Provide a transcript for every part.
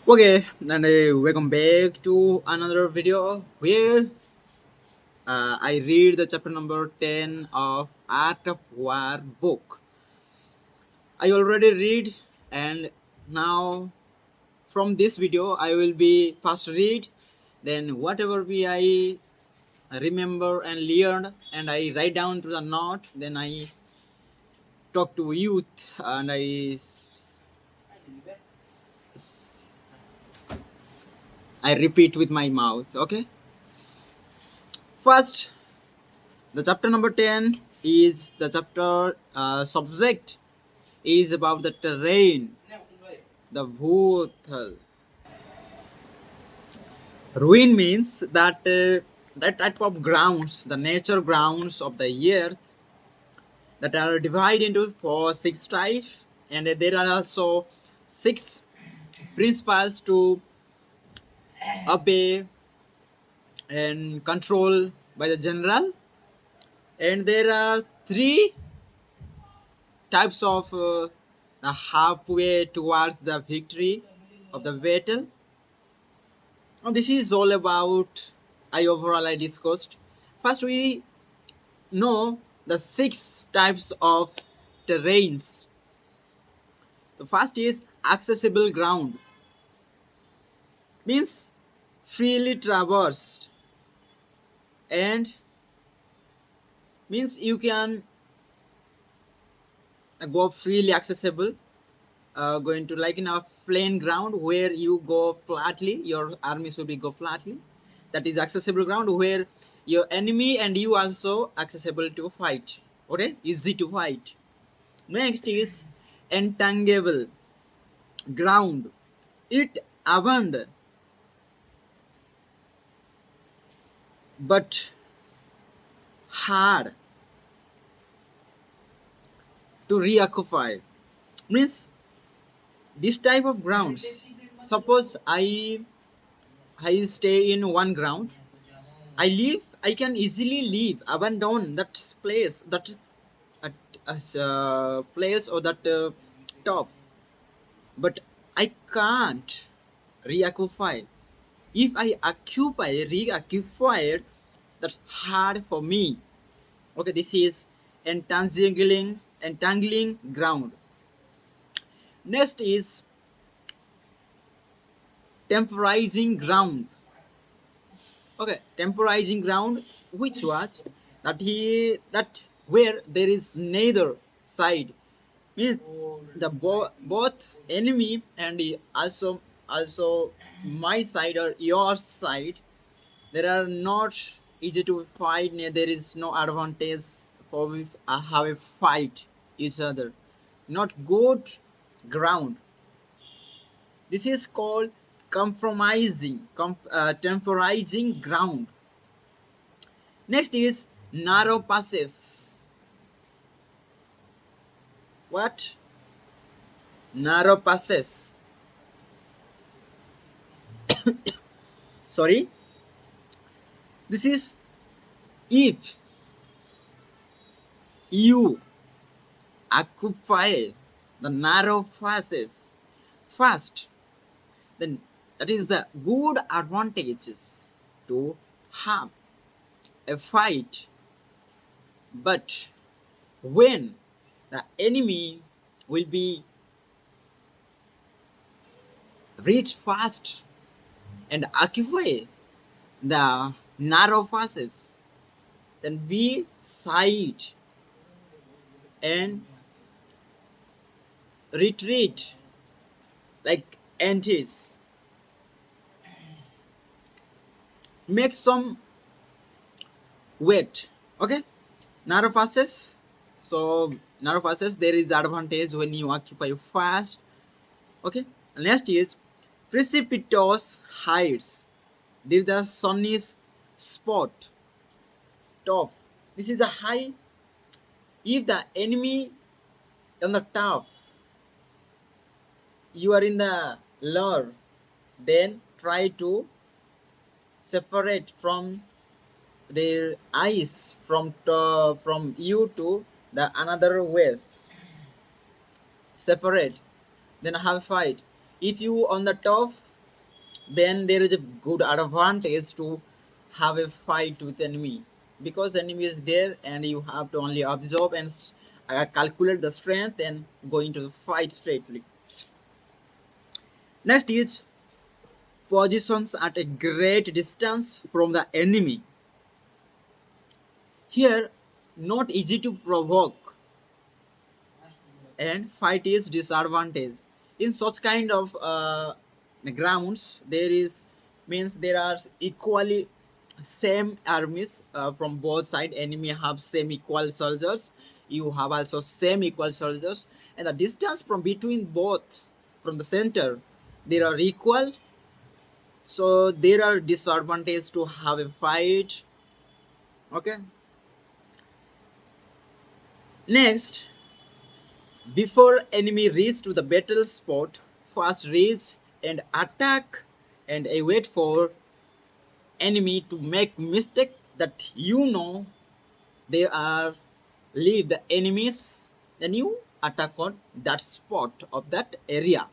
Okay, and welcome back to another video where I read the chapter number 10 of Art of War book. I already read, and now from this video I will be first read, then whatever be I remember and learn and I write down to the note, then I talk to youth and I repeat with my mouth. Okay, first the chapter number 10 is the chapter subject is about the terrain, the vothal. Ruin means that type of grounds, the nature grounds of the earth that are divided into four six types, and there are also six principles to obey and control by the general, and there are three types of the halfway towards the victory of the battle. Now, this is all about I discussed. First, we know the six types of terrains. The first is accessible ground, means freely traversed, and means you can go freely accessible, going to like in a plain ground where you go flatly, your army should be go flatly. That is accessible ground where your enemy and you also accessible to fight. Okay, easy to fight. Next is entanglable ground. It abound but hard to reoccupy. Means this type of grounds. Suppose I stay in one ground. I leave. I can easily leave, abandon that place. That is a place or that top. But I can't reoccupy. If I reoccupy, that's hard for me. Okay, this is entangling ground. Next is temporizing ground. Okay, temporizing ground, which was that where there is neither side, means the both enemy and also my side or your side, there are not easy to fight. There is no advantage for we have a fight each other, not good ground. This is called temporizing ground. Next is narrow passes. What? Narrow passes. Sorry. This is if you occupy the narrow passes first, then that is the good advantages to have a fight. But when the enemy will be reach fast and occupy the narrow passes, then we side and retreat like ants. Make some weight. Okay, narrow passes. So narrow passes, there is advantage when you occupy fast. Okay, next is precipitous heights. This is the sunny spot top. This is a high. If the enemy on the top, you are in the lower, then try to separate from their eyes from you to the another ways. Separate, then have fight. If you on the top, then there is a good advantage to have a fight with enemy, because enemy is there and you have to only absorb and calculate the strength and go into the fight straightly. Next is positions at a great distance from the enemy. Here, not easy to provoke, and fight is disadvantage. In such kind of grounds, there is means there are equally same armies from both side. Enemy have same equal soldiers, you have also same equal soldiers, and the distance from between both from the center they are equal, so there are disadvantages to have a fight. Okay. Next, before enemy reach to the battle spot, first reach and attack and wait for enemy to make mistake that they are leave the enemies, then you attack on that spot of that area.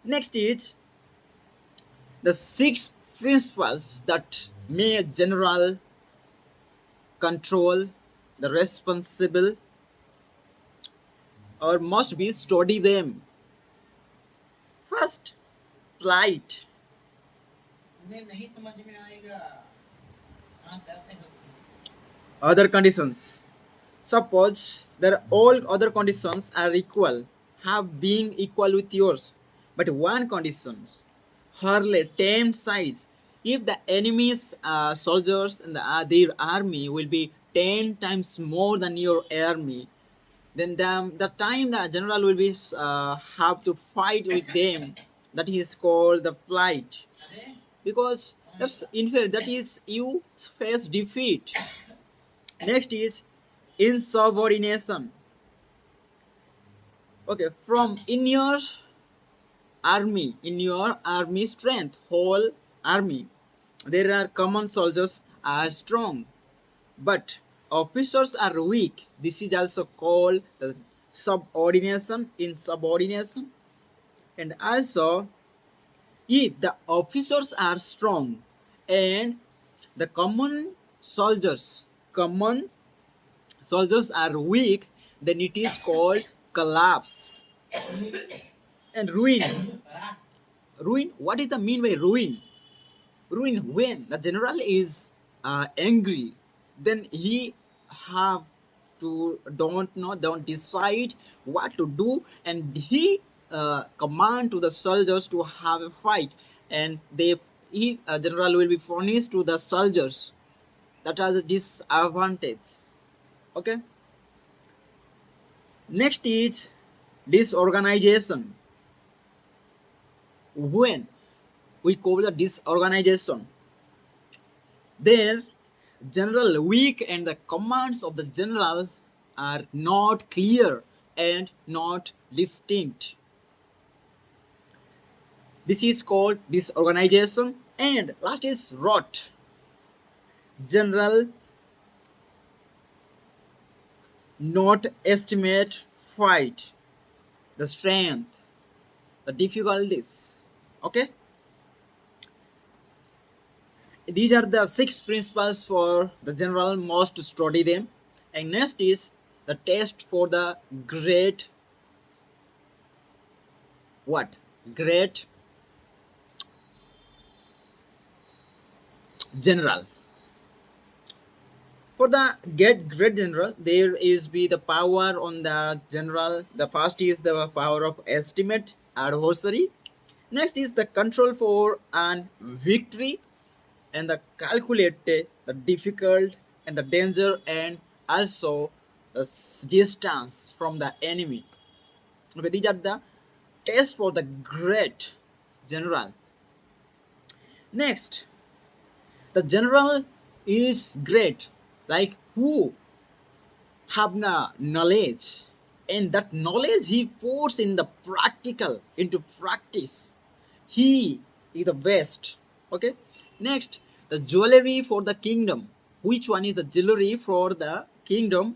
Next is the six principles that may general control the responsible or must be study them. First, plight. Other conditions. Suppose that all other conditions are equal, have being equal with yours, but one condition, hurley 10 sides. If the enemy's soldiers and their army will be 10 times more than your army, then the time the general will be have to fight with them, that is called the flight, because that's unfair, that is you face defeat. Next is insubordination. Okay, from in your army strength, whole army, there are common soldiers are strong, but officers are weak. This is also called the subordination, insubordination. And also, if the officers are strong and the common soldiers are weak, then it is called collapse and ruin. Ruin. What is the mean by ruin? Ruin when the general is angry, then he have to don't decide what to do, and he command to the soldiers to have a fight, and general will be furnished to the soldiers. That has a disadvantage. Okay. Next is disorganization. When we cover the disorganization, their general weak and the commands of the general are not clear and not distinct. This is called disorganization. And last is rot. General not estimate fight, the strength, the difficulties. Okay. These are the six principles for the general must study them. And next is the test for the great what? Great general. For the get great general, there is be the power on the general. The first is the power of estimate adversary. Next is the control for an victory, and the calculate the difficult and the danger, and also the distance from the enemy. Okay, these are the tests for the great general. Next, the general is great, like who have knowledge, and that knowledge he puts in the practical into practice. He is the best. Okay. Next, the jewelry for the kingdom. Which one is the jewelry for the kingdom?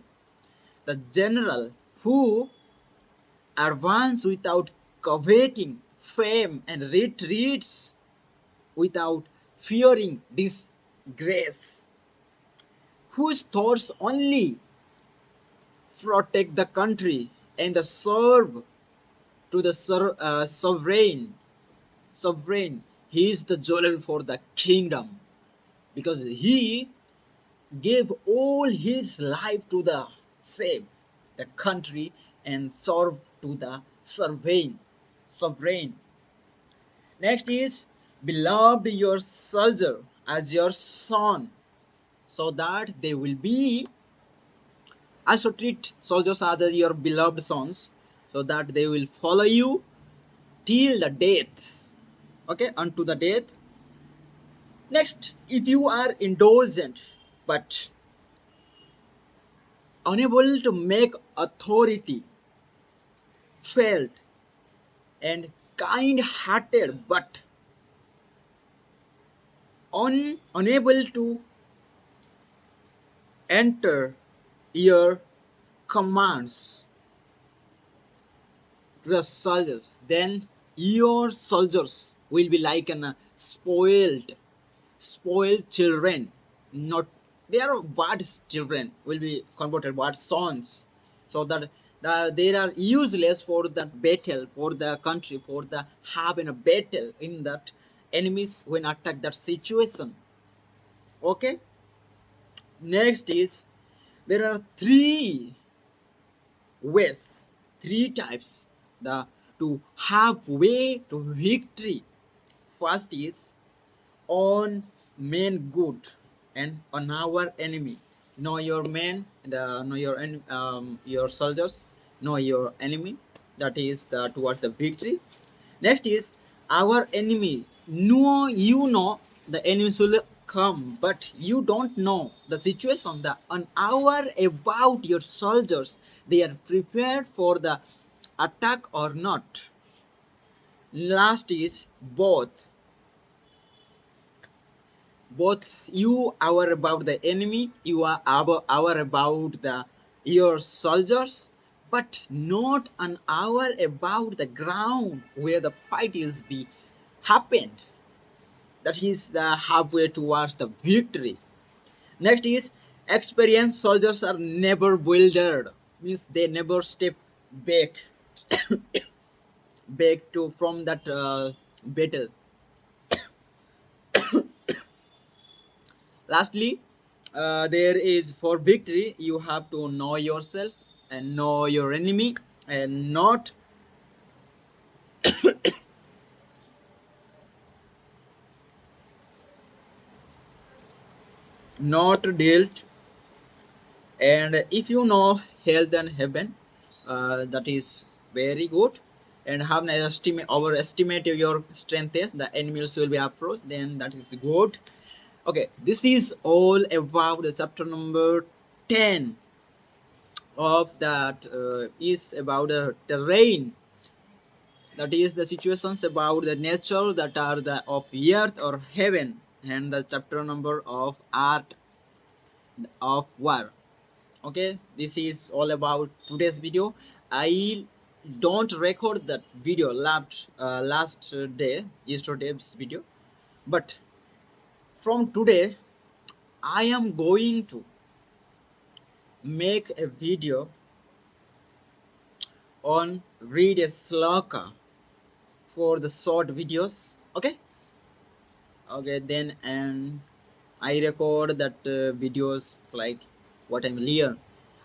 The general who advance without coveting fame and retreats without fearing disgrace, whose thoughts only protect the country and serve to the sovereign. He is the jewel for the kingdom because he gave all his life to the save the country and serve to the sovereign. Next is beloved your soldier as your son, so that they will be also treat soldiers as your beloved sons, so that they will follow you till the death. Okay, unto the death. Next, if you are indulgent but unable to make authority felt and kind hearted but unable to enter your commands to the soldiers, then your soldiers will be like an spoiled children. Not they are bad children will be converted bad sons, so that they are useless for that battle, for the country, for the having a battle in that enemies when attack that situation. Okay. Next is there are ways, three types the to have way to victory. First is on main good and on our enemy. Know your men, know your soldiers, know your enemy. That is the towards the victory. Next is our enemy. Know you know the enemies will come, but you don't know the situation. The an hour about your soldiers, they are prepared for the attack or not. Last is both you are about the enemy, you are about the your soldiers, but not an hour about the ground where the fight is be happened. That is the halfway towards the victory. Next is experienced soldiers are never wildered, means they never step back to from that battle. Lastly, there is for victory you have to know yourself and know your enemy and not dealt. And if you know health and heaven, that is very good. And have an estimate overestimate your strength is the enemies will be approached, then that is good. Okay, this is all about the chapter number 10 of that is about the terrain, that is the situations about the nature that are the of earth or heaven, and the chapter number of art of war. Okay, this is all about today's video. I don't record that video last day, yesterday's video, but from today I am going to make a video on read a sloka for the short videos. Okay, then and I record that videos like what I'm learn.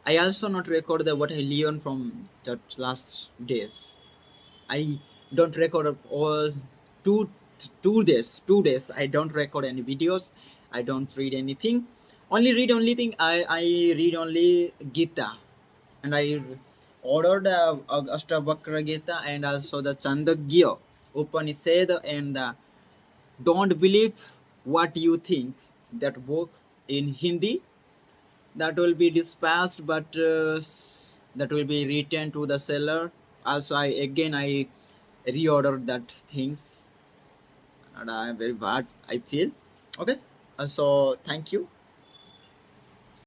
I also not record the what I learn from that last days. I don't record of all two 2 days. 2 days I don't record any videos. I don't read anything. Only thing I read only Gita, and I ordered Ashtavakra Gita and also the Chandagya Upanishad and don't believe what you think. That book in Hindi that will be dispatched, but that will be returned to the seller. Also, I reordered that things, and I am very bad. I feel okay. So thank you.